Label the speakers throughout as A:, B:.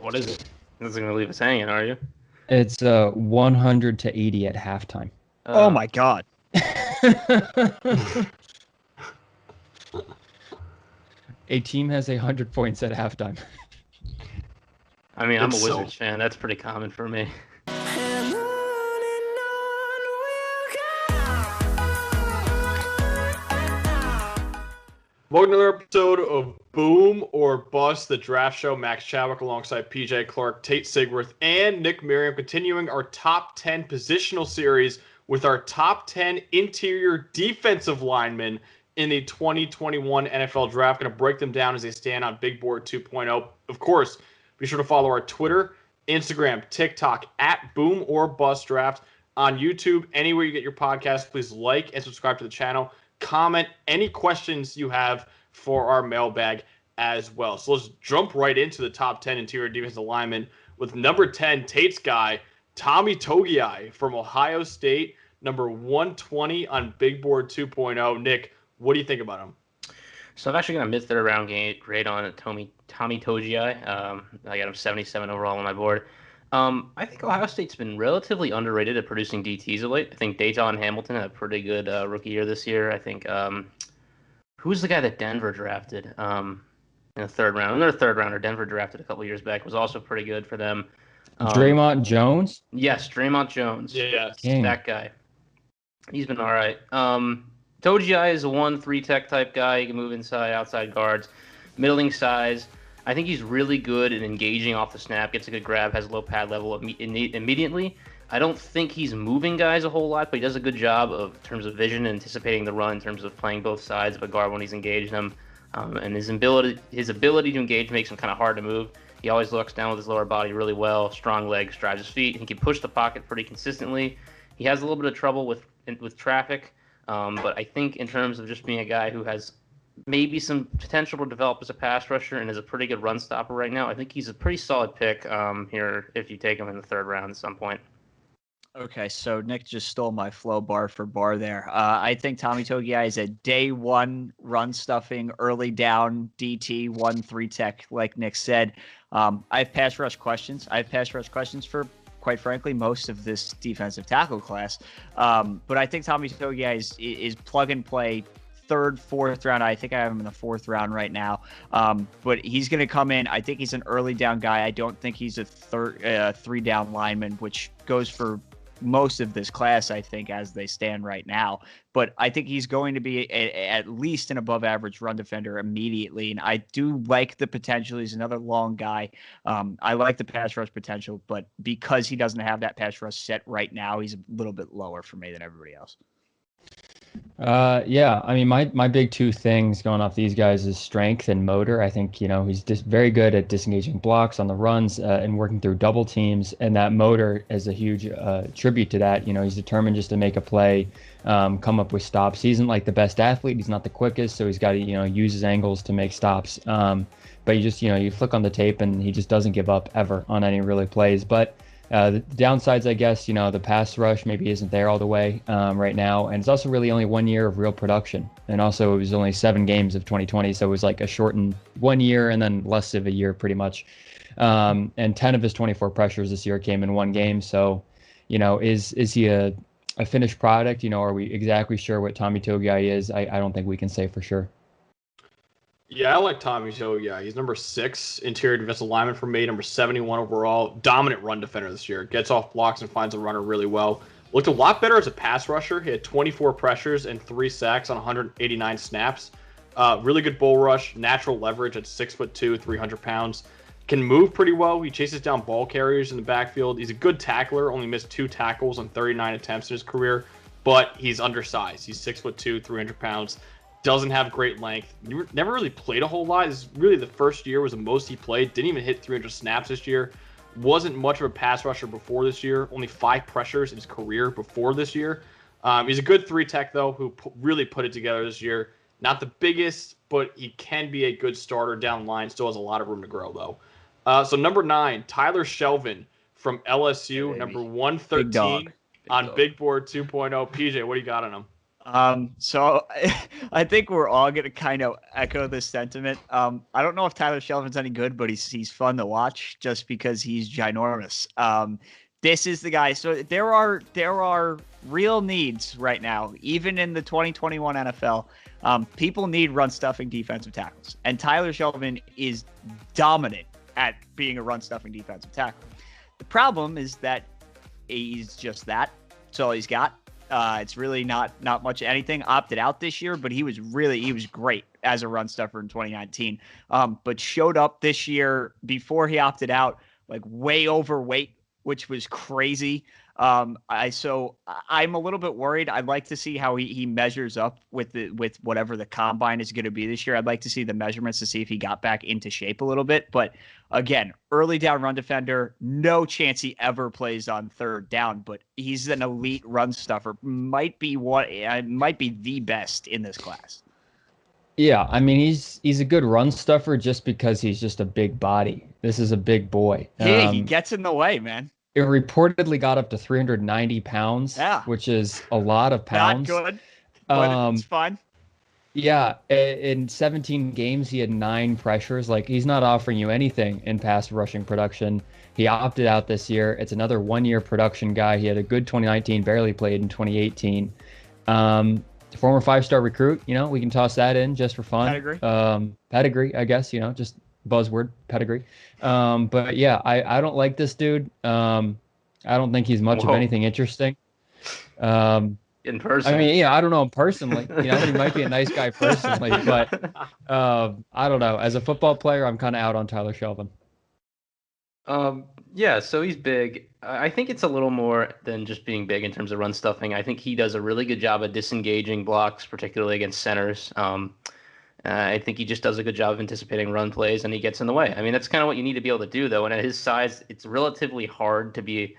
A: What is it? This isn't going to leave us hanging, are you?
B: It's 100 to 80 at halftime.
C: Oh my God.
B: A team has 100 points at halftime.
A: I mean, I'm a Wizards fan. That's pretty common for me.
D: Welcome to another episode of Boom or Bust, the draft show. Max Chadwick alongside PJ Clark, Tate Sigworth, and Nick Merriam, continuing our top 10 positional series with our top 10 interior defensive linemen in the 2021 NFL Draft. Going to break them down as they stand on Big Board 2.0. Of course, be sure to follow our Twitter, Instagram, TikTok at Boom or Bust Draft. On YouTube, anywhere you get your podcast, please like and subscribe to the channel. Comment any questions you have for our mailbag as well. So let's jump right into the top 10 interior defensive linemen with number 10, Tate's guy, Tommy TOGIAI from Ohio State, number 120 on Big Board 2.0. Nick, what do you think about him?
A: So I'm actually going to mid-third round grade on Tommy TOGIAI. I got him 77 overall on my board. I think Ohio State's been relatively underrated at producing DTs of late. I think Daviyon Hamilton had a pretty good rookie year this year. I think who's the guy that Denver drafted in the third round? Another third rounder Denver drafted a couple years back was also pretty good for them.
B: Draymond Jones?
A: Yes, Draymond Jones.
D: Yeah,
A: that guy. He's been all right. TOGIAI is a 1-3 tech type guy. He can move inside, outside guards, middling size. I think he's really good at engaging off the snap, gets a good grab, has a low pad level immediately. I don't think he's moving guys a whole lot, but he does a good job in terms of vision and anticipating the run, in terms of playing both sides of a guard when he's engaged them. And his ability to engage makes him kind of hard to move. He always looks down with his lower body really well, strong legs, drives his feet. He can push the pocket pretty consistently. He has a little bit of trouble with traffic, but I think in terms of just being a guy who has maybe some potential to develop as a pass rusher and is a pretty good run stopper right now, I think he's a pretty solid pick here if you take him in the third round at some point.
C: Okay, so Nick just stole my flow bar for bar there. I think Tommy TOGIAI is a day one run stuffing, early down DT, 1-3 tech, like Nick said. I have pass rush questions. For, quite frankly, most of this defensive tackle class. But I think Tommy TOGIAI is plug and play. Third, fourth round. I think I have him in the fourth round right now. But he's going to come in. I think he's an early down guy. I don't think he's a three down lineman, which goes for most of this class, I think, as they stand right now. But I think he's going to be at least an above average run defender immediately. And I do like the potential. He's another long guy. I like the pass rush potential, but because he doesn't have that pass rush set right now, he's a little bit lower for me than everybody else.
B: Yeah, I mean, my big two things going off these guys is strength and motor. I think, he's just very good at disengaging blocks on the runs and working through double teams. And that motor is a huge tribute to that. He's determined just to make a play, come up with stops. He isn't like the best athlete. He's not the quickest. So he's got to, use his angles to make stops. But you just, you flick on the tape and he just doesn't give up ever on any really plays. But the downsides, I guess, the pass rush maybe isn't there all the way right now. And it's also really only 1 year of real production. And also it was only 7 games of 2020. So it was like a shortened 1 year and then less of a year pretty much. And 10 of his 24 pressures this year came in 1 game. So, is he a finished product? Are we exactly sure what Tommy TOGIAI is? I don't think we can say for sure.
D: Yeah, I like Tommy TOGIAI. He's number 6 interior defensive lineman for me, number 71 overall. Dominant run defender this year. Gets off blocks and finds a runner really well. Looked a lot better as a pass rusher. He had 24 pressures and 3 sacks on 189 snaps. Really good bull rush, natural leverage at 6'2", 300 pounds. Can move pretty well. He chases down ball carriers in the backfield. He's a good tackler. Only missed 2 tackles on 39 attempts in his career, but he's undersized. He's 6'2", 300 pounds. Doesn't have great length. Never really played a whole lot. This is really the first year was the most he played. Didn't even hit 300 snaps this year. Wasn't much of a pass rusher before this year. Only 5 pressures in his career before this year. He's a good 3 tech, though, who really put it together this year. Not the biggest, but he can be a good starter down the line. Still has a lot of room to grow, though. So number 9, Tyler SHELVIN from LSU, number 113 on Big Board 2.0. PJ, what do you got on him?
C: So I think we're all going to kind of echo this sentiment. I don't know if Tyler Shelvin's any good, but he's fun to watch just because he's ginormous. This is the guy. So there are real needs right now, even in the 2021 NFL. People need run stuffing defensive tackles, and Tyler Shelvin is dominant at being a run stuffing defensive tackle. The problem is that he's just that. That's all he's got. It's really not much anything. Opted out this year, but he was great as a run stuffer in 2019. But showed up this year before he opted out, like way overweight, which was crazy. I'm a little bit worried. I'd like to see how he measures up with whatever the combine is going to be this year. I'd like to see the measurements to see if he got back into shape a little bit. But again, early down run defender, no chance he ever plays on third down, but he's an elite run stuffer. Might be the best in this class.
B: Yeah, I mean he's a good run stuffer just because he's just a big body. This is a big boy.
C: Yeah, he gets in the way, man.
B: It reportedly got up to 390 pounds, which is a lot of pounds.
C: Not good, but it's fine.
B: Yeah, in 17 games, he had 9 pressures. Like, he's not offering you anything in pass rushing production. He opted out this year. It's another one-year production guy. He had a good 2019, barely played in 2018. Former 5-star recruit, we can toss that in just for fun. Pedigree, I guess, just buzzword, pedigree. But yeah, I don't like this dude. I don't think he's much of anything interesting.
A: In person.
B: I mean, I don't know him personally. He might be a nice guy personally, but I don't know. As a football player, I'm kind of out on Tyler Shelvin.
A: Yeah, so he's big. I think it's a little more than just being big in terms of run stuffing. I think he does a really good job of disengaging blocks, particularly against centers. I think he just does a good job of anticipating run plays, and he gets in the way. I mean, that's kind of what you need to be able to do, though. And at his size, it's relatively hard to be,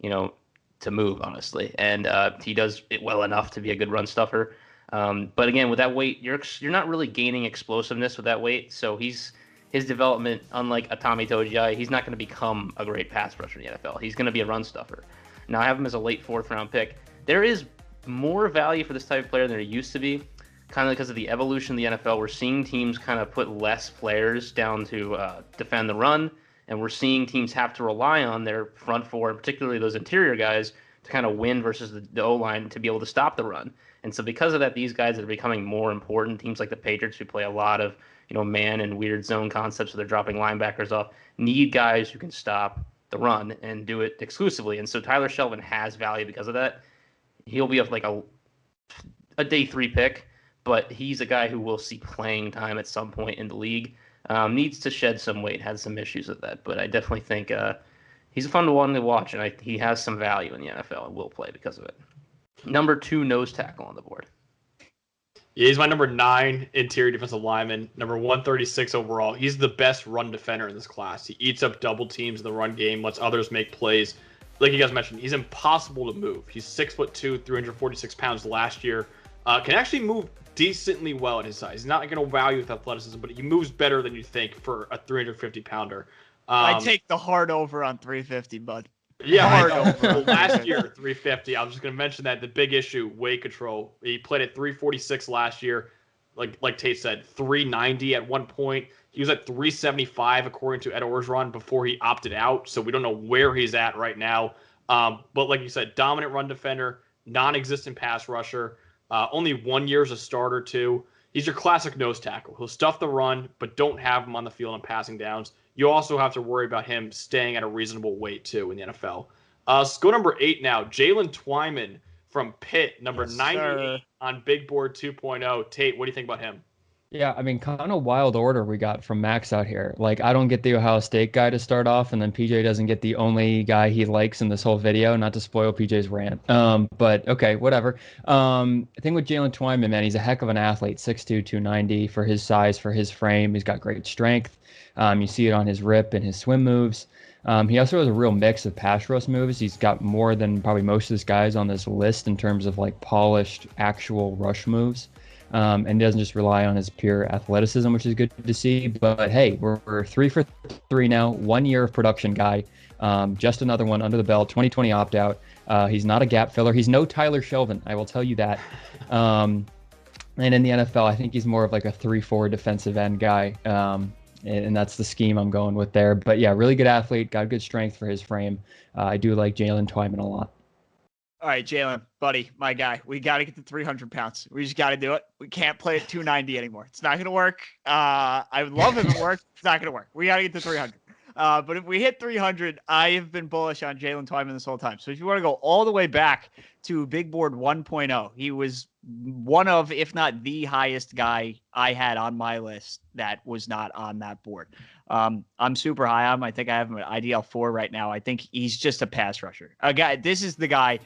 A: to move, honestly. And he does it well enough to be a good run stuffer. But again, with that weight, you're not really gaining explosiveness with that weight. So his development, unlike a Tommy TOGIAI, he's not going to become a great pass rusher in the NFL. He's going to be a run stuffer. Now, I have him as a late 4th-round pick. There is more value for this type of player than there used to be, kind of because of the evolution of the NFL. We're seeing teams kind of put less players down to defend the run, and we're seeing teams have to rely on their front four, and particularly those interior guys, to kind of win versus the O-line to be able to stop the run. And so because of that, these guys are becoming more important. Teams like the Patriots, who play a lot of man and weird zone concepts, so they're dropping linebackers off, need guys who can stop the run and do it exclusively. And so Tyler Shelvin has value because of that. He'll be like a day 3 pick, but he's a guy who will see playing time at some point in the league. Needs to shed some weight, has some issues with that, but I definitely think he's a fun one to watch, and he has some value in the NFL and will play because of it. Number 2 nose tackle on the board.
D: Yeah, he's my number 9 interior defensive lineman, number 136 overall. He's the best run defender in this class. He eats up double teams in the run game, lets others make plays. Like you guys mentioned, he's impossible to move. He's 6'2", 346 pounds last year. Can actually move decently well at his size. He's not going to wow you with athleticism, but he moves better than you think for a 350-pounder.
C: I take the hard over on 350, bud.
D: Yeah, hard over. Last year, 350. I was just going to mention that the big issue, weight control. He played at 346 last year. Like Tate said, 390 at one point. He was at 375 according to Ed Orgeron before he opted out. So we don't know where he's at right now. But like you said, dominant run defender, non-existent pass rusher. Only 1 year as a starter too. He's your classic nose tackle. He'll stuff the run, but don't have him on the field on passing downs. You also have to worry about him staying at a reasonable weight too in the NFL. Let's go number 8 now. JAYLEN TWYMAN from Pitt, number 98 on Big Board 2.0. Tate, what do you think about him?
B: Yeah, I mean, kind of wild order we got from Max out here. Like, I don't get the Ohio State guy to start off, and then PJ doesn't get the only guy he likes in this whole video, not to spoil PJ's rant. But okay, whatever. I think with JAYLEN TWYMAN, man, he's a heck of an athlete, 6'2", 290 for his size, for his frame. He's got great strength. You see it on his rip and his swim moves. He also has a real mix of pass rush moves. He's got more than probably most of his guys on this list in terms of like polished actual rush moves. and doesn't just rely on his pure athleticism, which is good to see. But hey, we're 3 for 3 now. 1 year of production guy. Just another one under the belt. 2020 opt out. He's not a gap filler. He's no Tyler Shelvin, I will tell you that. And in the NFL, I think he's more of like a 3-4 defensive end guy. And that's the scheme I'm going with there. But yeah, really good athlete, got good strength for his frame. I do like Jaylen TWYMAN a lot.
C: All right, Jaylen, buddy, my guy. We got to get to 300 pounds. We just got to do it. We can't play at 290 anymore. It's not going to work. I would love if it worked. It's not going to work. We got to get to 300. But if we hit 300, I have been bullish on Jaylen TWYMAN this whole time. So if you want to go all the way back to Big Board 1.0, he was one of, if not the highest guy I had on my list that was not on that board. I'm super high on him. I think I have him at IDL 4 right now. I think he's just a pass rusher. This is the guy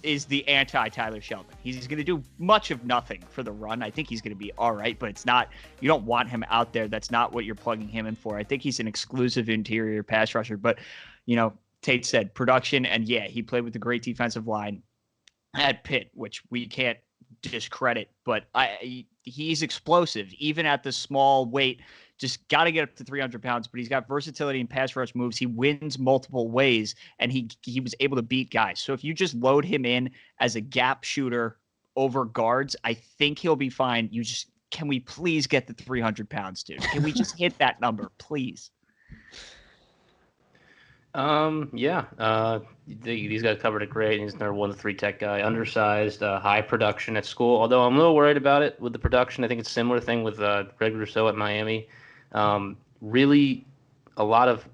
C: is the anti-Tyler Shelvin. He's going to do much of nothing for the run. I think he's going to be all right, but it's not, you don't want him out there. That's not what you're plugging him in for. I think he's an exclusive interior pass rusher, but Tate said production, and yeah, he played with a great defensive line at Pitt, which we can't discredit, but he's explosive, even at the small weight. Just got to get up to 300 pounds, but he's got versatility in pass rush moves. He wins multiple ways, and he was able to beat guys. So if you just load him in as a gap shooter over guards, I think he'll be fine. Can we please get the 300 pounds, dude? Can we just hit that number, please?
A: Yeah. These guys covered it great. He's another 1-3 tech guy, undersized, high production at school. Although I'm a little worried about it with the production. I think it's a similar thing with Greg Rousseau at Miami. Really a lot of,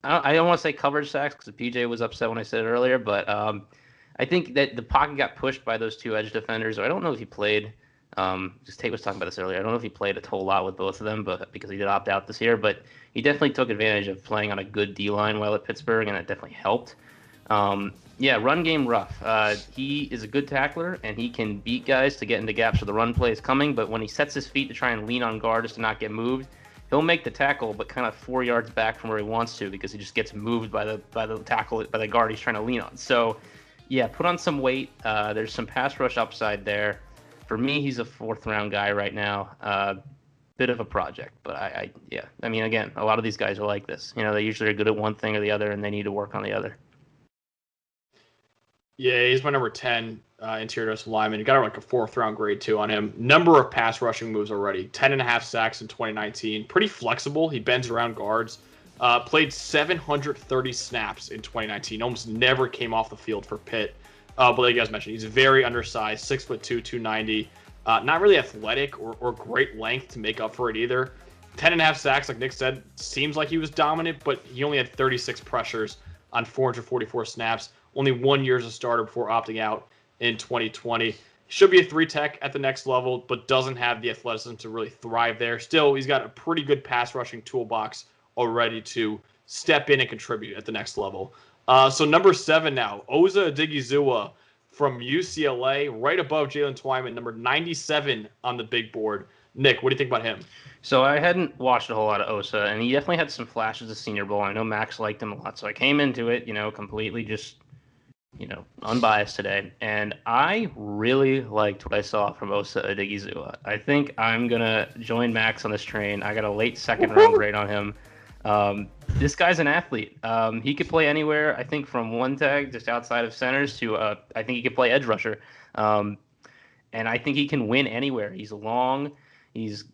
A: I don't want to say coverage sacks because PJ was upset when I said it earlier, but I think that the pocket got pushed by those two edge defenders. I don't know if he played, because Tate was talking about this earlier. I don't know if he played a whole lot with both of them, but because he did opt out this year, but he definitely took advantage of playing on a good D-line while at Pittsburgh, and it definitely helped. Yeah, run game rough. He is a good tackler, and he can beat guys to get into gaps where the run play is coming, but when he sets his feet to try and lean on guards to not get moved, he'll make the tackle, but kind of 4 yards back from where he wants to because he just gets moved by the guard he's trying to lean on. So, yeah, put on some weight. There's some pass rush upside there. For me, he's a 4th round guy right now. Bit of a project, but I mean, again, a lot of these guys are like this. They usually are good at one thing or the other, and they need to work on the other.
D: Yeah, he's my number 10 interior defensive lineman. You got like a 4th round grade too on him. Number of pass rushing moves already. 10.5 sacks in 2019. Pretty flexible. He bends around guards. Played 730 snaps in 2019. Almost never came off the field for Pitt. But like you guys mentioned, he's very undersized, 6'2", 290. Not really athletic or great length to make up for it either. 10.5 sacks, like Nick said, seems like he was dominant, but he only had 36 pressures on 444 snaps. Only 1 year as a starter before opting out in 2020. Should be a 3 tech at the next level, but doesn't have the athleticism to really thrive there. Still, he's got a pretty good pass rushing toolbox already to step in and contribute at the next level. So number 7 now, ODIGHIZUWA from UCLA, right above Jaylen TWYMAN, number 97 on the big board. Nick, what do you think about him?
A: So I hadn't watched a whole lot of Osa, and he definitely had some flashes of Senior Bowl. I know Max liked him a lot, so I came into it, completely just, unbiased today. And I really liked what I saw from Osa ODIGHIZUWA. I think I'm going to join Max on this train. I got a late 2nd round grade on him. This guy's an athlete. He could play anywhere, I think, from one tag just outside of centers to I think he could play edge rusher. And I think he can win anywhere. He's long. He's,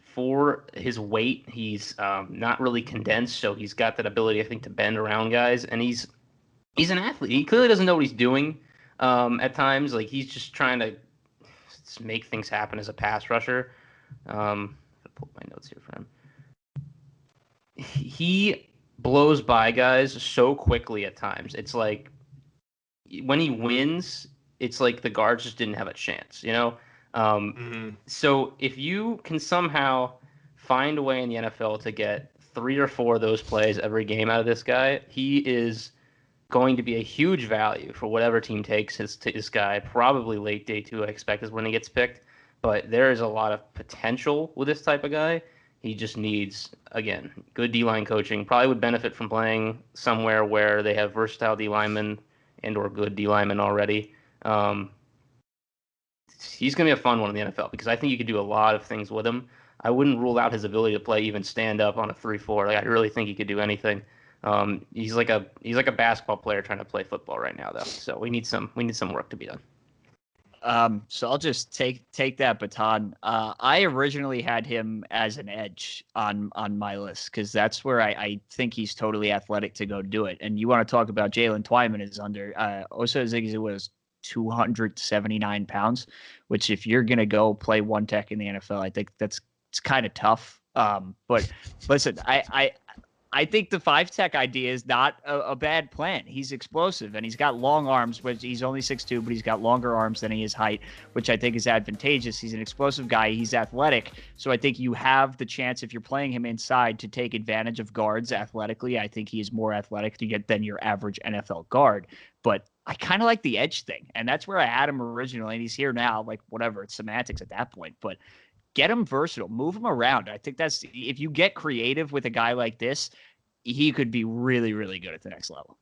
A: for his weight, he's not really condensed, so he's got that ability, I think, to bend around guys. And he's an athlete. He clearly doesn't know what he's doing at times. Like, he's just trying to make things happen as a pass rusher. I'll pull up my notes here for him. He blows by guys so quickly at times. It's like when he wins, it's like the guards just didn't have a chance, So if you can somehow find a way in the NFL to get 3 or 4 of those plays every game out of this guy, he is going to be a huge value for whatever team takes this guy. Probably late day 2, I expect, is when he gets picked. But there is a lot of potential with this type of guy. He just needs, again, good D-line coaching. Probably would benefit from playing somewhere where they have versatile D-linemen and or good D-linemen already. he's going to be a fun one in the NFL because I think you could do a lot of things with him. I wouldn't rule out his ability to play even stand up on a 3-4. Like I really think he could do anything. He's like a basketball player trying to play football right now though. So we need some work to be done.
C: So I'll just take that baton. I originally had him as an edge on my list because that's where I think he's totally athletic to go do it. And you want to talk about JAYLEN TWYMAN is under ODIGHIZUWA was 279 pounds, which if you're gonna go play one tech in the NFL, I think it's kind of tough. But listen, I think the 5 tech idea is not a bad plan. He's explosive and he's got long arms, which he's only 6'2", but he's got longer arms than he is height, which I think is advantageous. He's an explosive guy. He's athletic. So I think you have the chance, if you're playing him inside, to take advantage of guards athletically. I think he is more athletic than your average NFL guard. But I kind of like the edge thing. And that's where I had him originally. And he's here now. Like, whatever. It's semantics at that point. But get him versatile. Move him around. I think that's, if you get creative with a guy like this, he could be really, really good at the next level.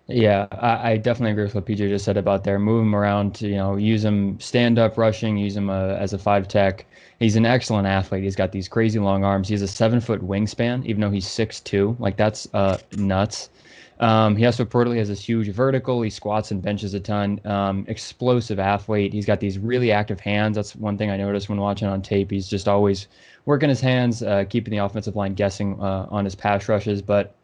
B: Yeah, I definitely agree with what PJ just said about there. Move him around, use him stand-up rushing, use him as a 5 tech. He's an excellent athlete. He's got these crazy long arms. He has a 7-foot wingspan, even though he's 6'2". Like, that's nuts. He also reportedly has this huge vertical. He squats and benches a ton. Explosive athlete. He's got these really active hands. That's one thing I noticed when watching on tape. He's just always working his hands, keeping the offensive line guessing on his pass rushes. But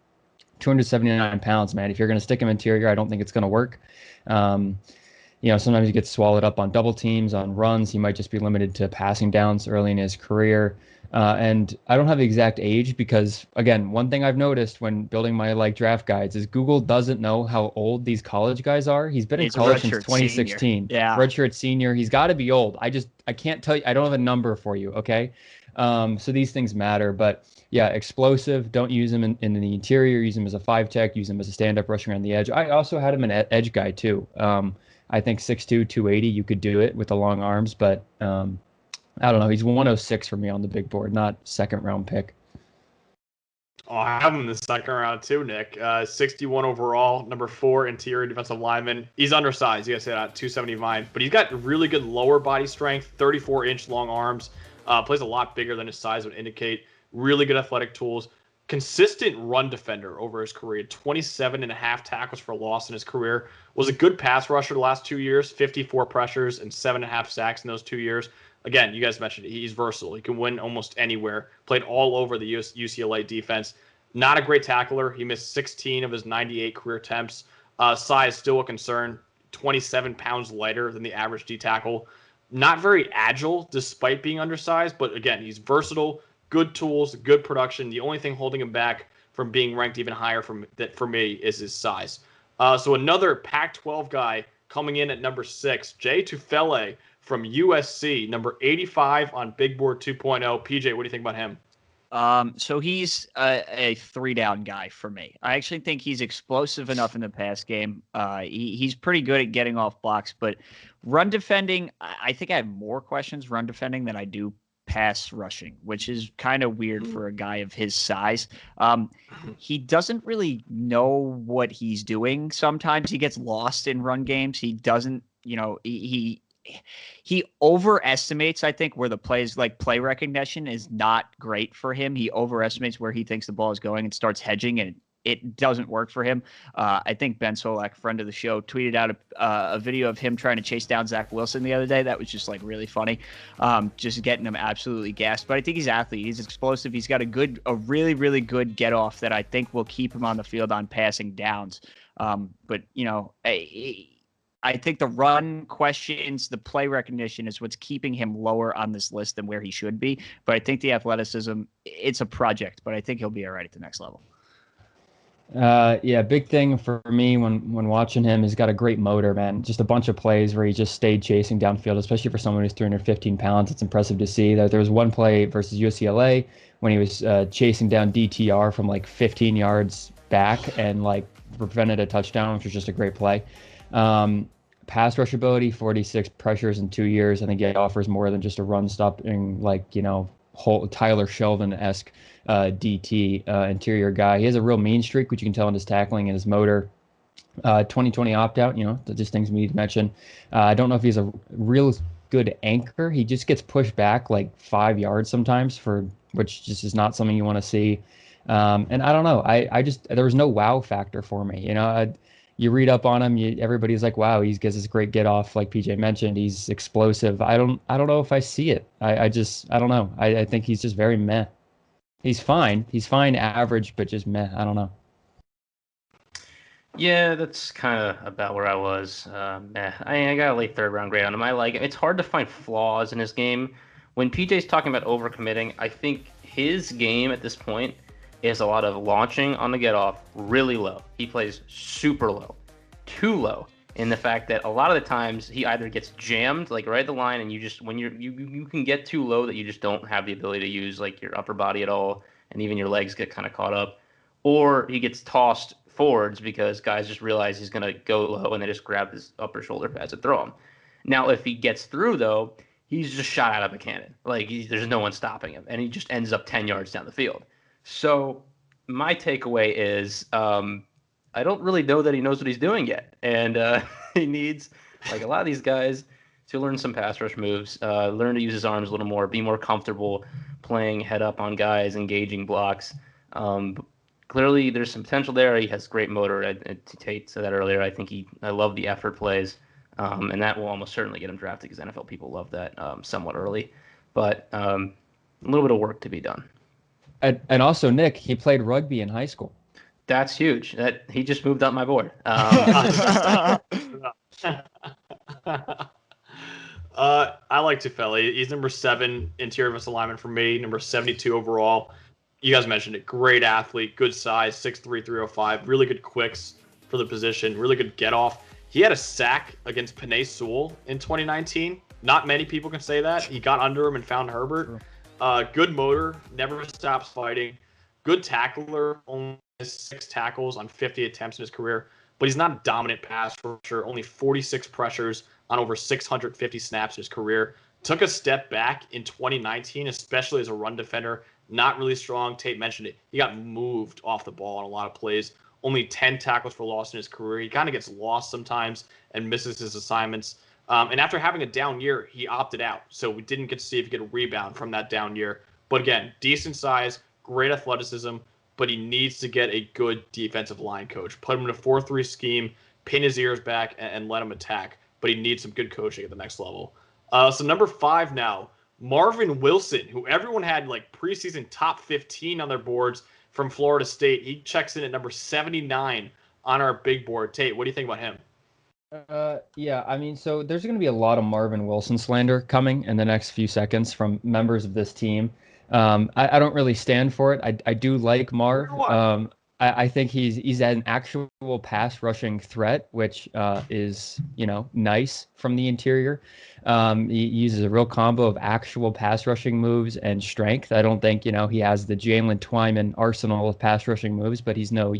B: 279 pounds, man. If you're going to stick him interior, I don't think it's going to work. Sometimes he gets swallowed up on double teams, on runs. He might just be limited to passing downs early in his career. And I don't have the exact age because, again, one thing I've noticed when building my draft guides is Google doesn't know how old these college guys are. He's been in college since 2016.
C: Senior. Yeah.
B: Redshirt senior. He's got to be old. I can't tell you. I don't have a number for you. Okay. So these things matter, but yeah, explosive. Don't use him in the interior. Use him as a 5 tech. Use him as a stand-up rushing around the edge. I also had him an edge guy too. I think 6'2", 280. You could do it with the long arms, but I don't know. He's 106 for me on the big board, not second round pick.
D: Oh, I have him in the second round too, Nick. 61 overall, number 4 interior defensive lineman. He's undersized. You guys say that 279, but he's got really good lower body strength, 34-inch long arms. Plays a lot bigger than his size would indicate. Really good athletic tools. Consistent run defender over his career. 27.5 tackles for loss in his career. Was a good pass rusher the last 2 years. 54 pressures and 7.5 sacks in those 2 years. Again, you guys mentioned it. He's versatile. He can win almost anywhere. Played all over the UCLA defense. Not a great tackler. He missed 16 of his 98 career attempts. Size still a concern. 27 pounds lighter than the average D tackle. Not very agile despite being undersized, but again, he's versatile, good tools, good production. The only thing holding him back from being ranked even higher for me is his size. So another Pac-12 guy coming in at number 6, Jay TUFELE from USC, number 85 on Big Board 2.0. PJ, what do you think about him?
C: So he's a 3-down guy for me. I actually think he's explosive enough in the pass game. He's pretty good at getting off blocks, but run defending, I think I have more questions run defending than I do pass rushing, which is kind of weird for a guy of his size. He doesn't really know what he's doing. Sometimes he gets lost in run games. He doesn't, he overestimates, I think, where the plays, like play recognition is not great for him. He overestimates where he thinks the ball is going and starts hedging, and it doesn't work for him. I think Ben Solak, friend of the show, tweeted out a video of him trying to chase down Zach Wilson the other day. That was just really funny, just getting him absolutely gassed. But I think he's an athlete. He's explosive. He's got a really, really good get off that I think will keep him on the field on passing downs. But I think the run questions, the play recognition is what's keeping him lower on this list than where he should be. But I think the athleticism, it's a project, but I think he'll be all right at the next level.
B: Yeah, big thing for me when watching him, he's got a great motor, man. Just a bunch of plays where he just stayed chasing downfield, especially for someone who's 315 pounds. It's impressive to see that there was one play versus UCLA when he was chasing down DTR from 15 yards back and prevented a touchdown, which was just a great play. Pass rush ability, 46 pressures in 2 years. I think he offers more than just a run stopping, whole Tyler Shelvin-esque DT interior guy. He has a real mean streak, which you can tell in his tackling and his motor. 2020 opt-out, just things we need to mention. I don't know if he's a real good anchor. He just gets pushed back like 5 yards sometimes, which just is not something you want to see. And I don't know. I just there was no wow factor for me. You read up on him, everybody's like, wow, he gets this great get off, like PJ mentioned. He's explosive. I don't know if I see it. I don't know. I think he's just very meh. He's fine. He's fine, average, but just meh. I don't know.
A: Yeah, that's kind of about where I was. Meh. I got a late third round grade on him. I like him. It's hard to find flaws in his game. When PJ's talking about overcommitting, I think his game at this point is a lot of launching on the get off really low. He plays super low, too low, in the fact that a lot of the times he either gets jammed like right at the line, and you can get too low that you just don't have the ability to use like your upper body at all, and even your legs get kind of caught up, or he gets tossed forwards because guys just realize he's going to go low and they just grab his upper shoulder pads and throw him. Now, if he gets through, though, he's just shot out of a cannon. Like, there's no one stopping him, and he just ends up 10 yards down the field. So my takeaway is I don't really know that he knows what he's doing yet. And he needs, like a lot of these guys, to learn some pass rush moves, learn to use his arms a little more, be more comfortable playing head up on guys, engaging blocks. Clearly, there's some potential there. He has great motor. Tate said that earlier. I love the effort plays, and that will almost certainly get him drafted because NFL people love that somewhat early. But a little bit of work to be done.
B: And also, Nick, he played rugby in high school.
A: That's huge. That he just moved up my board.
D: I like TUFELE. He's number 7 interior defensive lineman for me, number 72 overall. You guys mentioned it. Great athlete, good size, 6'3", 305. Really good quicks for the position. Really good get off. He had a sack against Penei Sewell in 2019. Not many people can say that. He got under him and found Herbert. Good motor, never stops fighting. Good tackler, only 6 tackles on 50 attempts in his career. But he's not a dominant pass rusher. Only 46 pressures on over 650 snaps in his career. Took a step back in 2019, especially as a run defender. Not really strong. Tate mentioned it. He got moved off the ball on a lot of plays. Only 10 tackles for loss in his career. He kind of gets lost sometimes and misses his assignments. And after having a down year, he opted out. So we didn't get to see if he could rebound from that down year. But again, decent size, great athleticism, but he needs to get a good defensive line coach. Put him in a 4-3 scheme, pin his ears back, and let him attack. But he needs some good coaching at the next level. So number 5 now, Marvin Wilson, who everyone had like preseason top 15 on their boards from Florida State. He checks in at number 79 on our big board. Tate, what do you think about him?
B: Yeah, I mean, so there's going to be a lot of Marvin Wilson slander coming in the next few seconds from members of this team. I don't really stand for it. I do like Marv. I think he's an actual pass rushing threat, which is nice from the interior. He uses a real combo of actual pass rushing moves and strength. I don't think he has the JAYLEN TWYMAN arsenal of pass rushing moves, but he's not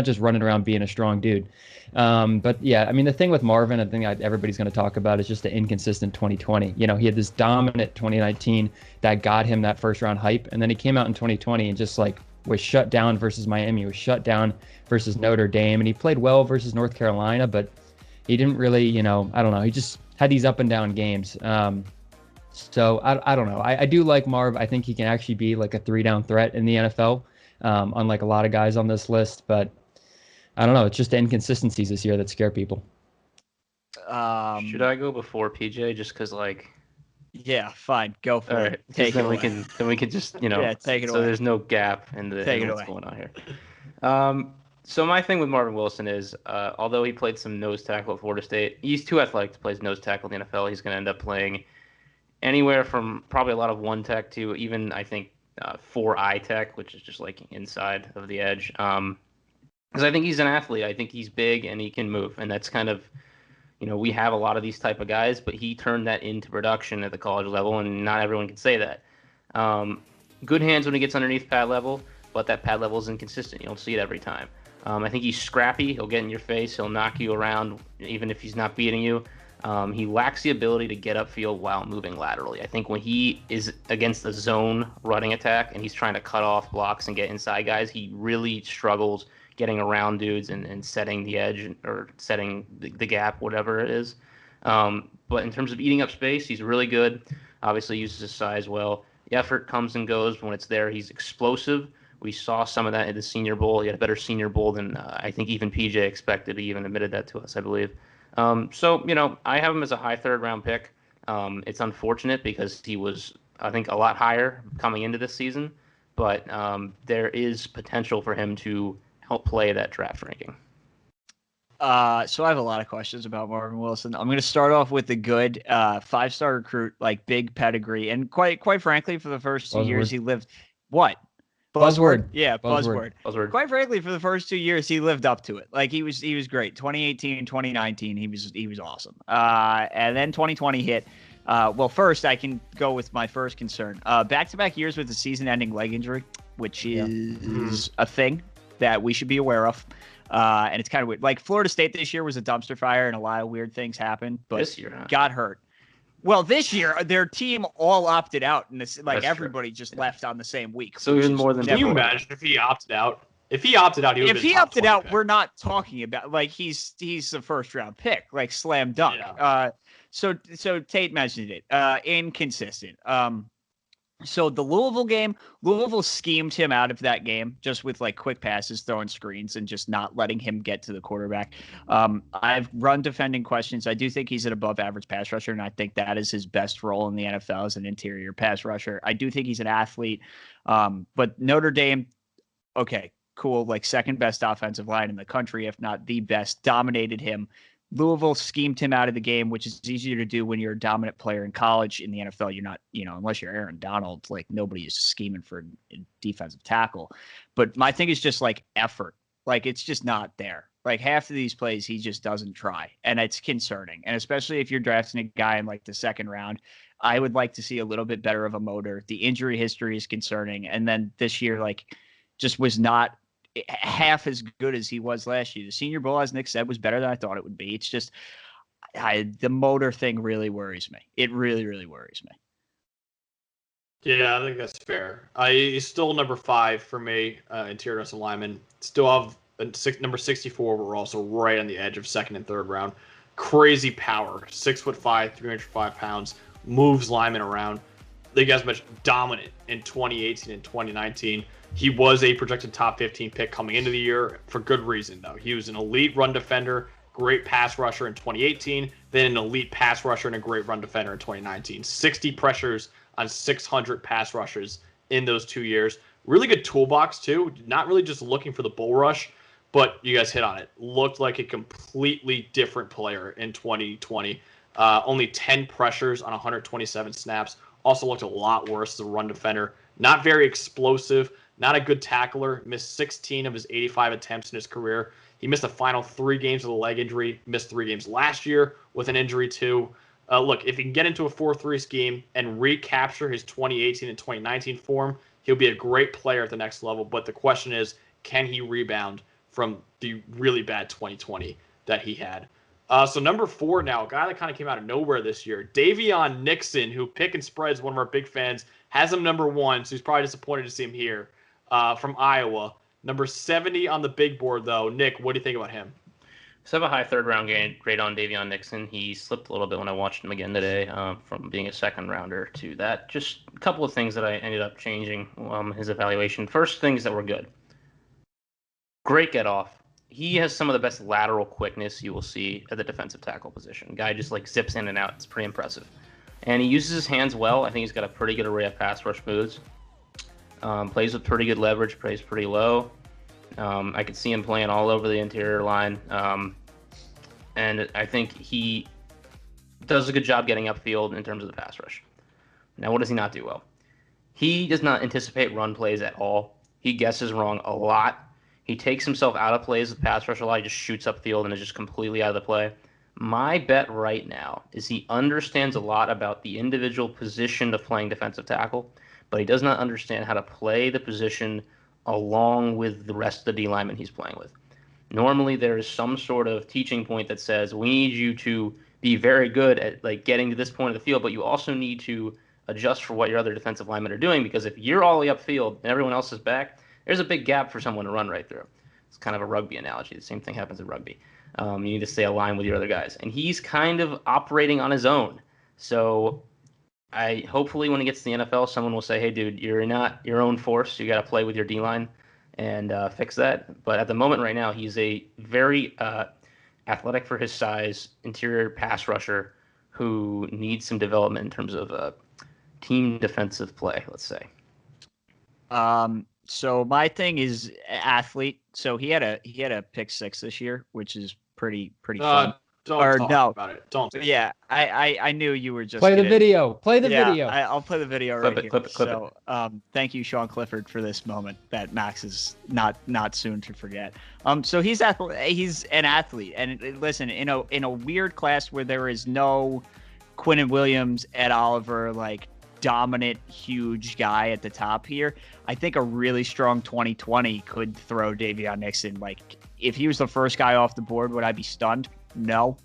B: just running around being a strong dude. But yeah, I mean the thing with Marvin, I think everybody's going to talk about is just the inconsistent 2020. He had this dominant 2019 that got him that first round hype, and then he came out in 2020 and just was shut down versus Miami, was shut down versus Notre Dame, and he played well versus North Carolina, but he didn't really, I don't know, he just had these up and down games. So I don't know. I do like Marv. I think he can actually be like a 3-down threat in the NFL, unlike a lot of guys on this list, but I don't know. It's just the inconsistencies this year that scare people.
A: Should I go before PJ just because
C: Yeah, fine. Go for it.
A: Take it away. Then we can just
C: yeah, take it away.
A: So there's no gap in what's going on here. So my thing with Marvin Wilson is, although he played some nose tackle at Florida State, he's too athletic to play nose tackle in the NFL. He's going to end up playing anywhere from probably a lot of 1 tech to even I think 4-eye tech, which is just like inside of the edge. Because I think he's an athlete. I think he's big and he can move, and that's kind of. We have a lot of these type of guys, but he turned that into production at the college level, and not everyone can say that. Good hands when he gets underneath pad level, but that pad level is inconsistent. You don't see it every time. I think he's scrappy. He'll get in your face. He'll knock you around, even if he's not beating you. He lacks the ability to get upfield while moving laterally. I think when he is against the zone running attack and he's trying to cut off blocks and get inside guys, he really struggles getting around dudes and setting the edge or setting the gap, whatever it is. But in terms of eating up space, he's really good. Obviously uses his size well. The effort comes and goes, but when it's there, he's explosive. We saw some of that in the Senior Bowl. He had a better Senior Bowl than I think even PJ expected. He even admitted that to us, I believe. So, I have him as a high third-round pick. It's unfortunate because he was, I think, a lot higher coming into this season. But there is potential for him to outplay that draft ranking.
C: So I have a lot of questions about Marvin Wilson. I'm going to start off with the good 5-star recruit, like big pedigree, and quite frankly, for the first 2 years he lived. What?
B: Buzzword.
C: Yeah, buzzword. Quite frankly, for the first 2 years, he lived up to it. Like he was great. 2018, 2019, he was awesome. And then 2020 hit. Well, first I can go with my first concern. Back-to-back years with a season-ending leg injury, which is a thing that we should be aware of. And it's kind of weird. Like Florida State this year was a dumpster fire and a lot of weird things happened, but
A: this year,
C: got hurt. Well, this year their team all opted out, and this like everybody just left on the same week.
A: So even more than.
D: Can you imagine if he opted out? If he opted out,
C: if he opted out, we're not talking about like he's a first round pick, like slam dunk. Yeah. So Tate mentioned it. Inconsistent. So the Louisville game, Louisville schemed him out of that game just with like quick passes, throwing screens, and just not letting him get to the quarterback. I've run defending questions. I do think he's an above average pass rusher, and I think that is his best role in the NFL as an interior pass rusher. I do think he's an athlete. But Notre Dame, okay, cool, like second best offensive line in the country, if not the best, dominated him. Louisville schemed him out of the game, which is easier to do when you're a dominant player in college. In the NFL, you're not, unless you're Aaron Donald, like nobody is scheming for a defensive tackle. But my thing is just like effort. Like it's just not there. Like half of these plays, he just doesn't try. And it's concerning. And especially if you're drafting a guy in like the second round, I would like to see a little bit better of a motor. The injury history is concerning. And then this year, like just was not half as good as he was last year. The Senior Bowl, as Nick said, was better than I thought it would be. It's just the motor thing really worries me. It really, really worries me.
D: Yeah, I think that's fair. He's still number 5 for me, interior defensive lineman. Still have number 64 overall, so right on the edge of second and third round. Crazy power, 6'5", 305 pounds, moves linemen around. The guys much dominant in 2018 and 2019. He was a projected top 15 pick coming into the year for good reason, though. He was an elite run defender, great pass rusher in 2018, then an elite pass rusher and a great run defender in 2019. 60 pressures on 600 pass rushes in those 2 years. Really good toolbox, too. Not really just looking for the bull rush, but you guys hit on it. Looked like a completely different player in 2020. Only 10 pressures on 127 snaps. Also looked a lot worse as a run defender. Not very explosive. Not a good tackler. Missed 16 of his 85 attempts in his career. He missed the final 3 games with a leg injury. Missed 3 games last year with an injury too. Look, if he can get into a 4-3 scheme and recapture his 2018 and 2019 form, he'll be a great player at the next level. But the question is, can he rebound from the really bad 2020 that he had? So number 4 now, a guy that kind of came out of nowhere this year, Daviyon Nixon, who Pick and Spread's one of our big fans, has him number 1, so he's probably disappointed to see him here. From Iowa. Number 70 on the big board, though. Nick, what do you think about him?
A: So I have a high third-round grade on Daviyon Nixon. He slipped a little bit when I watched him again today from being a second-rounder to that. Just a couple of things that I ended up changing his evaluation. First, things that were good. Great get-off. He has some of the best lateral quickness you will see at the defensive tackle position. Guy just like zips in and out. It's pretty impressive. And he uses his hands well. I think he's got a pretty good array of pass rush moves. Plays with pretty good leverage, plays pretty low. I could see him playing all over the interior line. And I think he does a good job getting upfield in terms of the pass rush. Now, what does he not do well? He does not anticipate run plays at all. He guesses wrong a lot. He takes himself out of plays with pass rush a lot. He just shoots upfield and is just completely out of the play. My bet right now is he understands a lot about the individual position of playing defensive tackle, but he does not understand how to play the position along with the rest of the D linemen he's playing with. Normally, there is some sort of teaching point that says, we need you to be very good at like getting to this point of the field, but you also need to adjust for what your other defensive linemen are doing, because if you're all the way upfield and everyone else is back, there's a big gap for someone to run right through. It's kind of a rugby analogy. The same thing happens in rugby. You need to stay aligned with your other guys. And he's kind of operating on his own. So hopefully when he gets to the NFL, someone will say, hey, dude, you're not your own force. You got to play with your D-line and fix that. But at the moment right now, he's a very athletic for his size, interior pass rusher who needs some development in terms of team defensive play, let's say.
C: So my thing is athlete. So he had a pick 6 this year, which is pretty fun.
D: Don't talk about it. Don't.
C: Yeah, I knew you were just
B: play the video. Play the video.
C: I'll play the video
A: Clip
C: right
A: it,
C: here.
A: clip it.
C: Thank you, Sean Clifford, for this moment that Max is not soon to forget. So he's an athlete, and listen, in a weird class where there is no Quinnen Williams, Ed Oliver, like dominant, huge guy at the top here. I think a really strong 2020 could throw Daviyon Nixon. Like, if he was the first guy off the board, would I be stunned? No.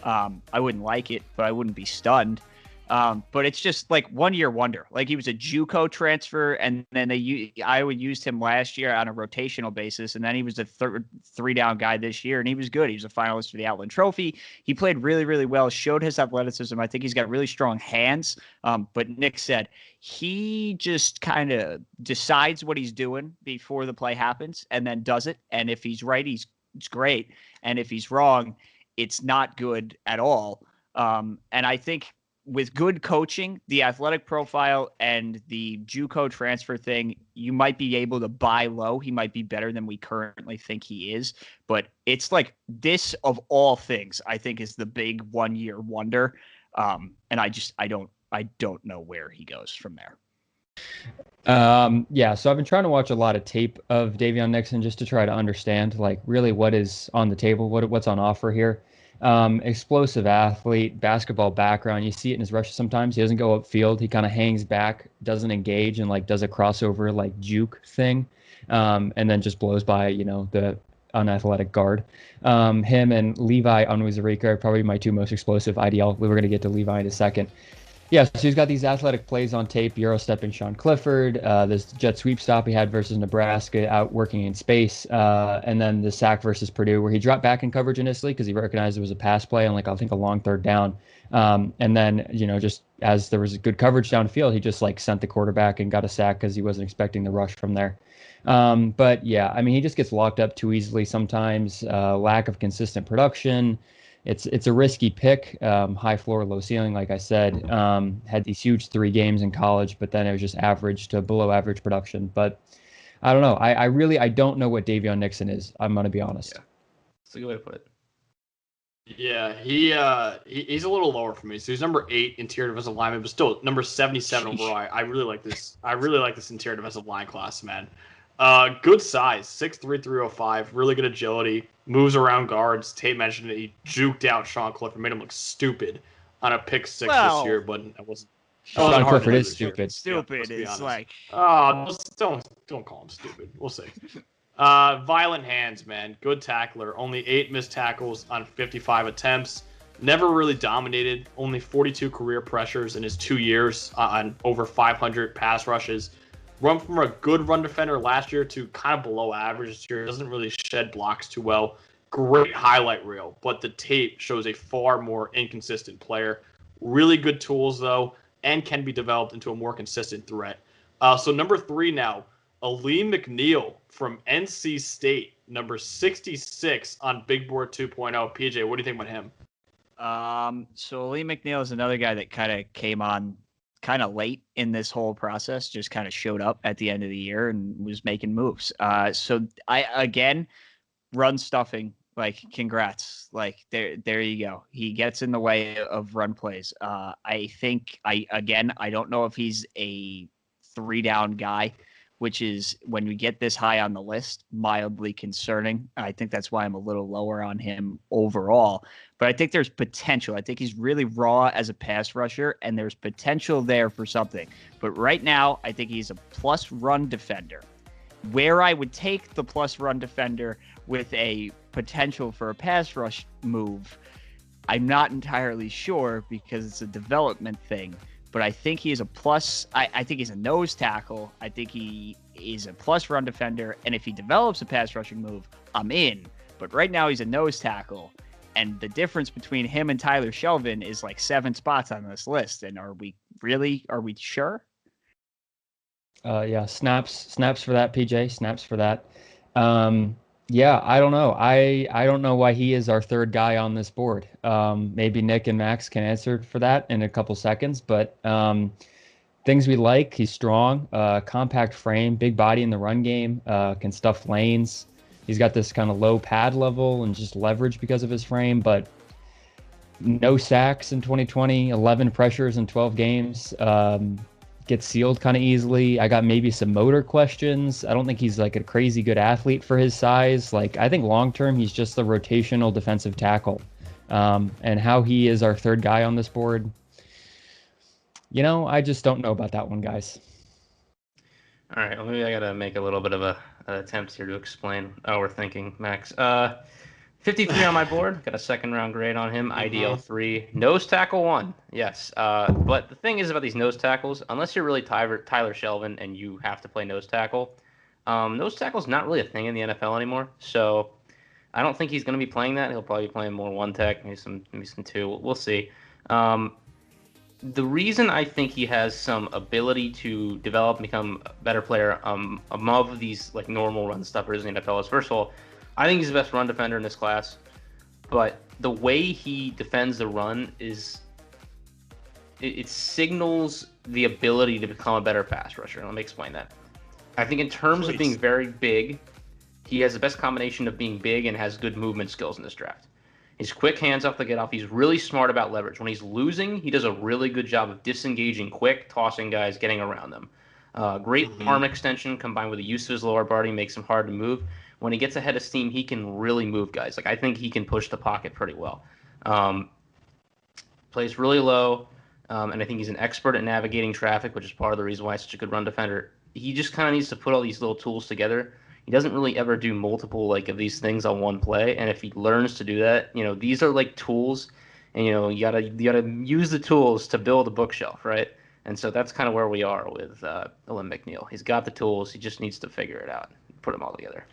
C: I wouldn't like it, but I wouldn't be stunned. But it's just like 1 year wonder. Like, he was a JUCO transfer, and then Iowa used him last year on a rotational basis, and then he was a three down guy this year, and he was good. He was a finalist for the Outland Trophy. He played really, really well, showed his athleticism. I think he's got really strong hands. But Nick said he just kind of decides what he's doing before the play happens and then does it. And if he's right, it's great. And if he's wrong, it's not good at all. And I think with good coaching, the athletic profile, and the JUCO transfer thing, you might be able to buy low. He might be better than we currently think he is. But it's like, this of all things, I think, is the big 1 year wonder. And I don't know where he goes from there.
B: Yeah, so I've been trying to watch a lot of tape of Daviyon Nixon just to try to understand, like, really what is on the table, what's on offer here. Explosive athlete, basketball background. You see it in his rushes sometimes. He doesn't go upfield. He kind of hangs back, doesn't engage, and like does a crossover like juke thing, and then just blows by, the unathletic guard. Him and Levi Onwuzurike are probably my two most explosive IDL. We're going to get to Levi in a second. Yeah, so he's got these athletic plays on tape, Euro stepping Sean Clifford, this jet sweep stop he had versus Nebraska out working in space, and then the sack versus Purdue where he dropped back in coverage initially because he recognized it was a pass play on, like, I think a long third down. And then, just as there was good coverage downfield, he just like sent the quarterback and got a sack because he wasn't expecting the rush from there. But yeah, I mean, he just gets locked up too easily sometimes, lack of consistent production. It's a risky pick, high floor, low ceiling, like I said. Had these huge 3 games in college, but then it was just average to below average production. But I don't know. I don't know what Daviyon Nixon is. I'm going to be honest.
A: Yeah. That's a good way to put it.
D: Yeah, he's a little lower for me. So he's number 8 interior defensive lineman, but still number 77 overall. I really like this. I really like this interior defensive line class, man. Good size, 6'3", 305, really good agility, moves around guards. Tate mentioned it. He juked out Sean Clifford, made him look stupid on a pick 6 this year, but it wasn't.
B: Sean Clifford is stupid.
C: Stupid is like.
D: Don't call him stupid. We'll see. Violent hands, man. Good tackler. Only 8 missed tackles on 55 attempts. Never really dominated. Only 42 career pressures in his 2 years on over 500 pass rushes. Run from a good run defender last year to kind of below average this year. Doesn't really shed blocks too well. Great highlight reel, but the tape shows a far more inconsistent player. Really good tools, though, and can be developed into a more consistent threat. So number 3 now, ALIM McNeill from NC State, number 66 on Big Board 2.0. PJ, what do you think about him?
C: So ALIM McNeill is another guy that kind of came on kind of late in this whole process, just kind of showed up at the end of the year and was making moves. So again, run stuffing, like, congrats. Like, there you go. He gets in the way of run plays. I think I don't know if he's a 3-down guy, which is, when we get this high on the list, mildly concerning. I think that's why I'm a little lower on him overall. But I think there's potential. I think he's really raw as a pass rusher, and there's potential there for something. But right now, I think he's a plus run defender. Where I would take the plus run defender with a potential for a pass rush move, I'm not entirely sure, because it's a development thing. But I think he is a plus. I think he's a nose tackle. I think he He's a plus run defender, and if he develops a pass rushing move, I'm in. But right now he's a nose tackle, and the difference between him and Tyler Shelvin is like 7 spots on this list. And are we sure?
B: Yeah, snaps for that, PJ. Snaps for that. Yeah, I don't know. I don't know why he is our third guy on this board. Maybe Nick and Max can answer for that in a couple seconds. But things we like: he's strong, compact frame, big body in the run game, can stuff lanes. He's got this kind of low pad level and just leverage because of his frame, but no sacks in 2020, 11 pressures in 12 games. Gets sealed kind of easily. I got maybe some motor questions. I don't think he's like a crazy good athlete for his size. Like, I think long term he's just a rotational defensive tackle. And how he is our third guy on this board, I just don't know about that one, guys.
A: All right, well, maybe I gotta make a little bit of an attempt here to explain how we're thinking, Max. 53 on my board. Got a second round grade on him. IDL 3. Nose tackle 1. Yes. But the thing is about these nose tackles, unless you're really Tyler Shelvin and you have to play nose tackle, nose tackle's not really a thing in the NFL anymore. So I don't think he's going to be playing that. He'll probably be playing more one tech, maybe some two. We'll see. The reason I think he has some ability to develop and become a better player above these like normal run stuffers in the NFL is, first of all, I think he's the best run defender in this class, but the way he defends the run it signals the ability to become a better pass rusher. Let me explain that. I think in terms of being very big, he has the best combination of being big and has good movement skills in this draft. He's quick hands off the get off. He's really smart about leverage. When he's losing, he does a really good job of disengaging quick, tossing guys, getting around them. Great arm extension combined with the use of his lower body makes him hard to move. When he gets ahead of steam, he can really move guys. Like, I think he can push the pocket pretty well. Plays really low, and I think he's an expert at navigating traffic, which is part of the reason why he's such a good run defender. He just kind of needs to put all these little tools together. He doesn't really ever do multiple of these things on one play, and if he learns to do that, these are like tools, and you gotta use the tools to build a bookshelf, right? And so that's kind of where we are with ALIM McNeill. He's got the tools, he just needs to figure it out, put them all together.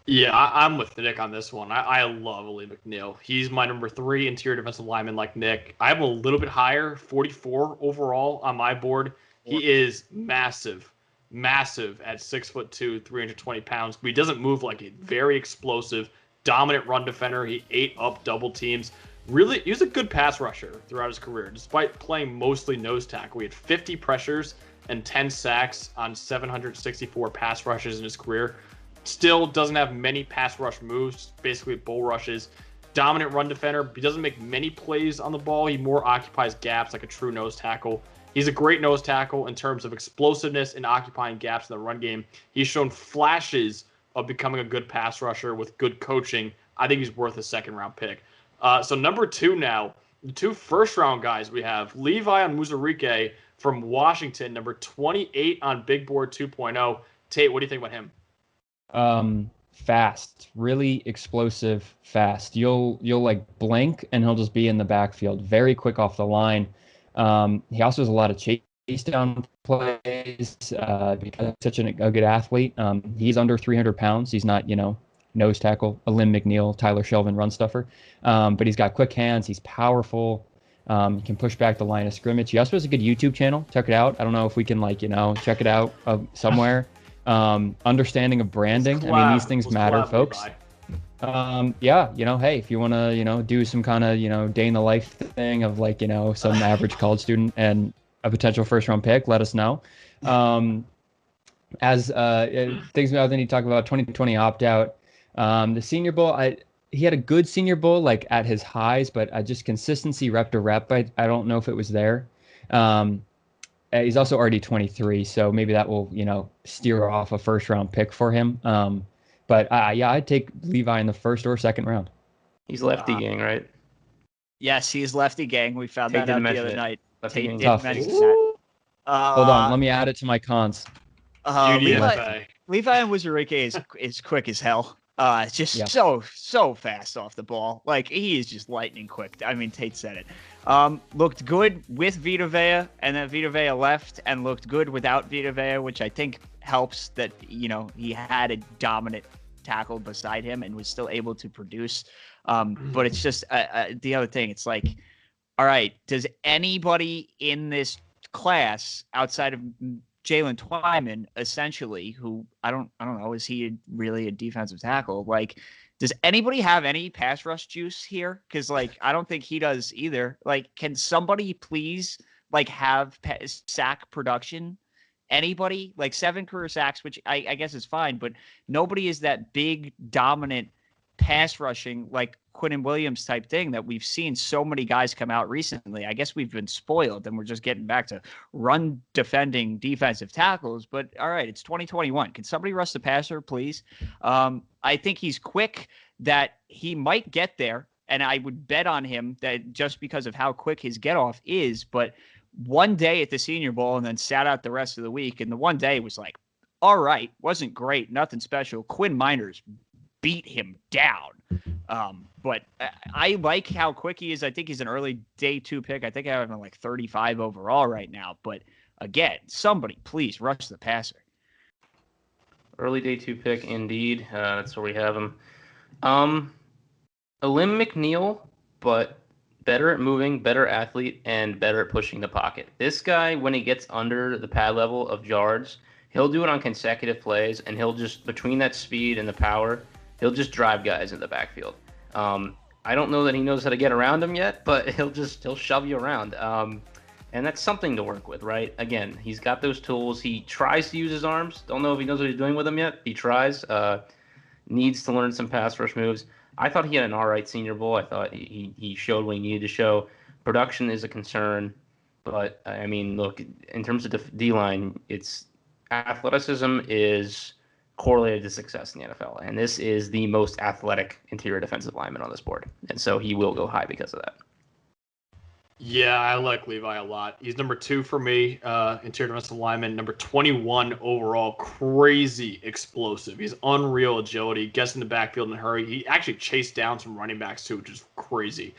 D: Yeah, I'm with Nick on this one. I love ALIM McNeill. He's my number 3 interior defensive lineman like Nick. I have him a little bit higher, 44 overall on my board. He is massive at 6'2", 320 pounds. But he doesn't move like it. Very explosive, dominant run defender. He ate up double teams. Really, he was a good pass rusher throughout his career, despite playing mostly nose tackle. He had 50 pressures and 10 sacks on 764 pass rushes in his career. Still doesn't have many pass rush moves, basically bull rushes. Dominant run defender. He doesn't make many plays on the ball. He more occupies gaps like a true nose tackle. He's a great nose tackle in terms of explosiveness and occupying gaps in the run game. He's shown flashes of becoming a good pass rusher with good coaching. I think he's worth a second-round pick. So number 2 now, the 2 first-round guys we have. Levi Onwuzurike from Washington, number 28 on Big Board 2.0. Tate, what do you think about him?
B: Fast, really explosive, fast. You'll like blink and he'll just be in the backfield. Very quick off the line. He also has a lot of chase down plays because he's such a good athlete. He's under 300 pounds. He's not, nose tackle, ALIM McNeill, Tyler Shelvin run stuffer. But he's got quick hands. He's powerful. He can push back the line of scrimmage. He also has a good YouTube channel. Check it out. I don't know if we can check it out somewhere. Understanding of branding. I mean, these things matter, folks. Yeah, hey, if you want to, do some kind of, day in the life thing of some average college student and a potential first round pick, let us know. As things we other need to talk about, 2020 opt out. The Senior Bowl, he had a good Senior Bowl, at his highs, but just consistency rep to rep, I don't know if it was there. He's also already 23, so maybe that will, steer off a first round pick for him. But yeah, I'd take Levi in the first or second round.
A: He's lefty gang, right?
C: Yes, he's lefty gang. We found that out the other night.
A: Tate
C: did
B: tough.
C: mention that.
B: Hold on, let me add it to my cons.
C: Levi Onwuzurike is quick as hell. Just so fast off the ball. Like, he is just lightning quick. I mean, Tate said it. Looked good with Vita Vea, and then Vita Vea left, and looked good without Vita Vea, which I think helps that, he had a dominant tackle beside him and was still able to produce. But it's just the other thing. It's like, all right, does anybody in this class outside of JAYLEN TWYMAN, essentially, who I don't know, is he really a defensive tackle? Like, does anybody have any pass rush juice here? Because, like, I don't think he does either. Like, can somebody please, like, have sack production? Anybody? Like, 7 career sacks, which I guess is fine, but nobody is that big, dominant pass rushing, like Quinnen Williams type thing that we've seen so many guys come out recently. I guess we've been spoiled and we're just getting back to run defending defensive tackles. But all right, it's 2021. Can somebody rush the passer, please? I think he's quick, that he might get there, and I would bet on him that just because of how quick his get off is. But one day at the Senior Bowl and then sat out the rest of the week, and the one day was like, all right, wasn't great, nothing special. Quinn Miners beat him down. But I like how quick he is. I think he's an early day 2 pick. I think I have him like 35 overall right now. But again, somebody please rush the passer.
A: Early day 2 pick, indeed. That's where we have him. ALIM MCNEILL, but better at moving, better athlete, and better at pushing the pocket. This guy, when he gets under the pad level of yards, he'll do it on consecutive plays, and he'll just, between that speed and the power, he'll just drive guys in the backfield. I don't know that he knows how to get around them yet, but he'll shove you around. And that's something to work with, right? Again, he's got those tools. He tries to use his arms. Don't know if he knows what he's doing with them yet. He tries. Needs to learn some pass rush moves. I thought he had an all right Senior Bowl. I thought he showed what he needed to show. Production is a concern, but I mean, look, in terms of D-line, it's athleticism is correlated to success in the NFL, and this is the most athletic interior defensive lineman on this board, and so he will go high because of that.
D: Yeah, I like Levi a lot. He's number 2 for me, interior defensive lineman, number 21 overall. Crazy explosive. He's unreal agility, gets in the backfield in a hurry. He actually chased down some running backs too, which is crazy.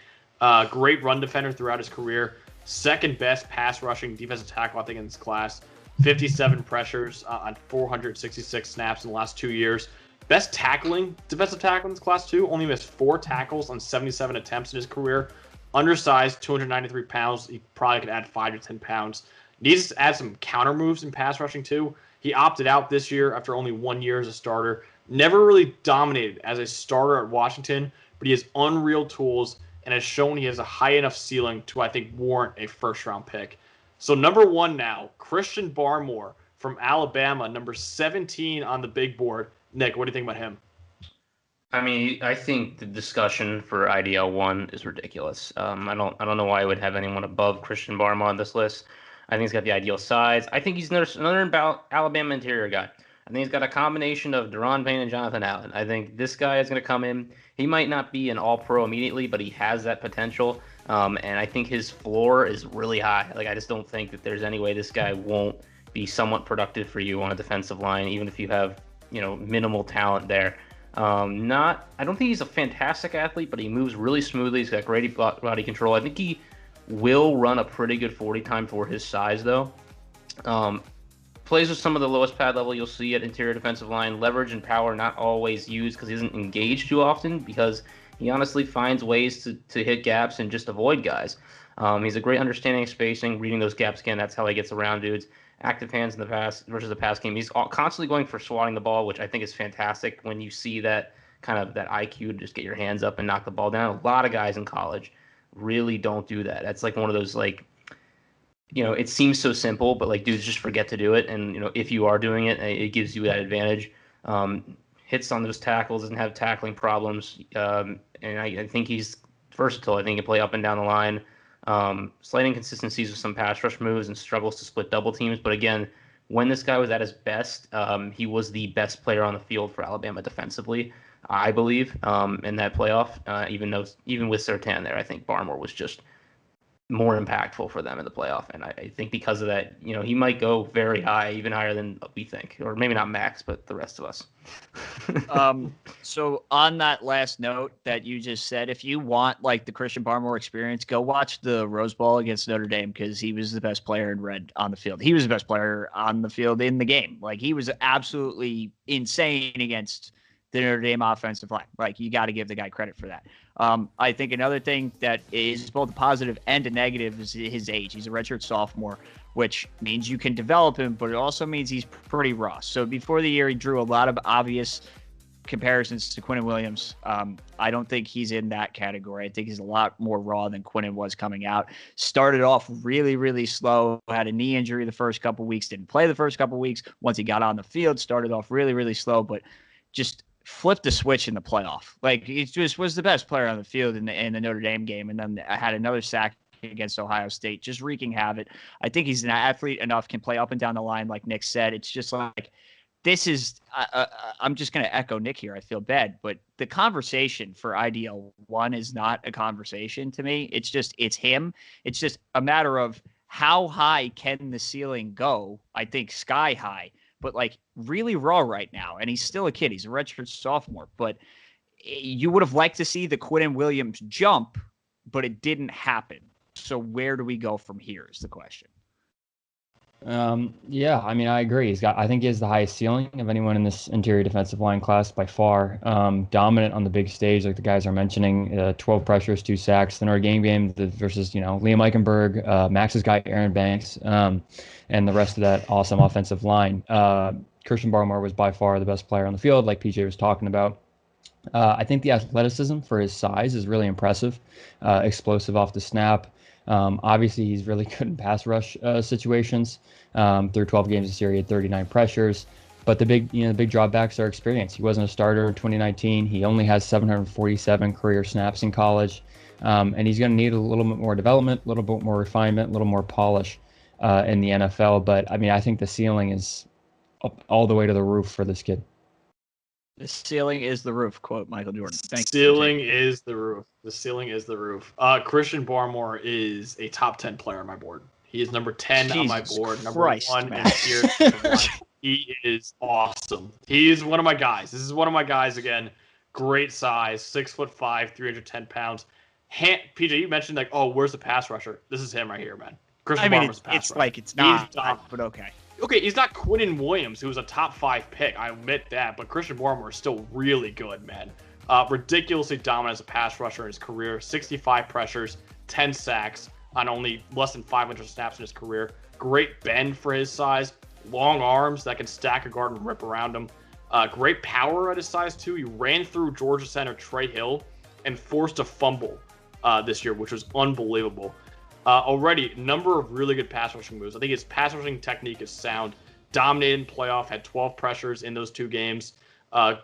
D: Great run defender throughout his career. Second best pass rushing defensive tackle, I think, in this class. 57 pressures on 466 snaps in the last 2 years. Best tackling defensive tackle in this class too. Only missed 4 tackles on 77 attempts in his career. Undersized, 293 pounds. He probably could add 5 to 10 pounds. Needs to add some counter moves in pass rushing too. He opted out this year after only 1 year as a starter. Never really dominated as a starter at Washington, but he has unreal tools and has shown he has a high enough ceiling to, I think, warrant a first-round pick. So number 1 now, Christian Barmore from Alabama, number 17 on the big board. Nick, what do you think about him?
A: I mean, I think the discussion for IDL 1 is ridiculous. I don't know why I would have anyone above Christian Barmore on this list. I think he's got the ideal size. I think he's another Alabama interior guy. I think he's got a combination of Deron Payne and Jonathan Allen. I think this guy is going to come in. He might not be an all-pro immediately, but he has that potential. And I think his floor is really high. Like, I just don't think that there's any way this guy won't be somewhat productive for you on a defensive line, even if you have, minimal talent there. I don't think he's a fantastic athlete, but he moves really smoothly. He's got great body control. I think he will run a pretty good 40 time for his size, though. Plays with some of the lowest pad level you'll see at interior defensive line. Leverage and power not always used because he isn't engaged too often, because he honestly finds ways to hit gaps and just avoid guys. He's a great understanding of spacing, reading those gaps again. That's how he gets around dudes. Active hands in the pass versus the pass game. He's constantly going for swatting the ball, which I think is fantastic when you see that kind of that IQ to just get your hands up and knock the ball down. A lot of guys in college really don't do that. That's like one of those, like, it seems so simple, but like dudes just forget to do it. And, if you are doing it, it gives you that advantage. Hits on those tackles, doesn't have tackling problems. And I think he's versatile. I think he can play up and down the line. Slight inconsistencies with some pass rush moves and struggles to split double teams. But again, when this guy was at his best, he was the best player on the field for Alabama defensively, I believe, in that playoff. Even with Surtain there, I think Barmore was just more impactful for them in the playoff. And I think because of that, he might go very high, even higher than we think, or maybe not Max, but the rest of us.
C: So on that last note that you just said, if you want like the Christian Barmore experience, go watch the Rose Bowl against Notre Dame because he was the best player in red on the field. He was the best player on the field in the game. Like he was absolutely insane against the Notre Dame offensive line. Like you got to give the guy credit for that. I think another thing that is both a positive and a negative is his age. He's a redshirt sophomore, which means you can develop him, but it also means he's pretty raw. So before the year, he drew a lot of obvious comparisons to Quinnen Williams. I don't think he's in that category. I think he's a lot more raw than Quinnen was coming out. Started off really, really slow. Had a knee injury the first couple weeks. Didn't play the first couple weeks. Once he got on the field, started off really, really slow, but just flipped the switch in the playoff. Like he just was the best player on the field in the Notre Dame game, and then I had another sack against Ohio State, just wreaking havoc. I think he's an athlete enough, can play up and down the line, like Nick said. It's just like this is I'm just going to echo Nick here. I feel bad, but the conversation for IDL 1 is not a conversation to me. It's him. It's just a matter of how high can the ceiling go? I think sky high, but like really raw right now. And he's still a kid. He's a redshirt sophomore, but you would have liked to see the Quinnen Williams jump, but it didn't happen. So where do we go from here is the question.
B: Yeah, I mean, I agree. I think he has the highest ceiling of anyone in this interior defensive line class by far. Dominant on the big stage, like the guys are mentioning, 12 pressures, 2 sacks. The Notre Dame game versus, Liam Eichenberg, Max's guy, Aaron Banks, and the rest of that awesome offensive line. Christian Barmore was by far the best player on the field, like PJ was talking about. I think the athleticism for his size is really impressive, explosive off the snap. Obviously, he's really good in pass rush situations. Through 12 games this year, he had 39 pressures. But the big drawbacks are experience. He wasn't a starter in 2019. He only has 747 career snaps in college. And he's going to need a little bit more development, a little bit more refinement, a little more polish in the NFL. But, I mean, I think the ceiling is up all the way to the roof for this kid.
C: The ceiling is the roof, quote Michael Jordan. Thanks.
D: Ceiling is the roof. The ceiling is the roof. Christian Barmore is a top 10 player on my board. He is number 10 on my board. Number 1 in here. He is awesome. He is one of my guys. This is one of my guys again. Great size, 6'5", 310 pounds. PJ, you mentioned like, oh, where's the pass rusher? This is him right here, man. Christian Barmore's pass rusher.
C: Like it's not, but okay.
D: Okay, he's not Quinnen Williams, who was a top 5 pick. I admit that, but Christian Barmore is still really good, man. Ridiculously dominant as a pass rusher in his career. 65 pressures, 10 sacks on only less than 500 snaps in his career. Great bend for his size. Long arms that can stack a guard and rip around him. Great power at his size, too. He ran through Georgia center Trey Hill and forced a fumble this year, which was unbelievable. Already, number of really good pass rushing moves. I think his pass rushing technique is sound. Dominated in playoff, had 12 pressures in those 2 games.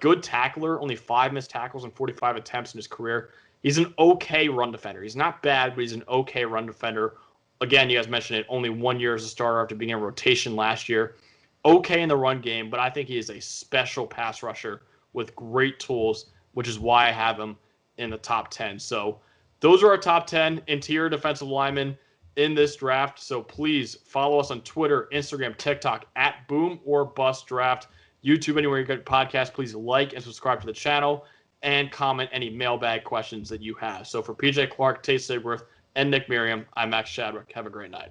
D: Good tackler, only 5 missed tackles and 45 attempts in his career. He's an okay run defender. He's not bad, but he's an okay run defender. Again, you guys mentioned it, only 1 year as a starter after being in rotation last year. Okay in the run game, but I think he is a special pass rusher with great tools, which is why I have him in the top 10. So those are our top 10 interior defensive linemen in this draft. So please follow us on Twitter, Instagram, TikTok at Boom or Bust Draft. YouTube, anywhere you get podcasts, please like and subscribe to the channel and comment any mailbag questions that you have. So for PJ Clark, Tate Sigworth, and Nick Merriam, I'm Max Chadwick. Have a great night.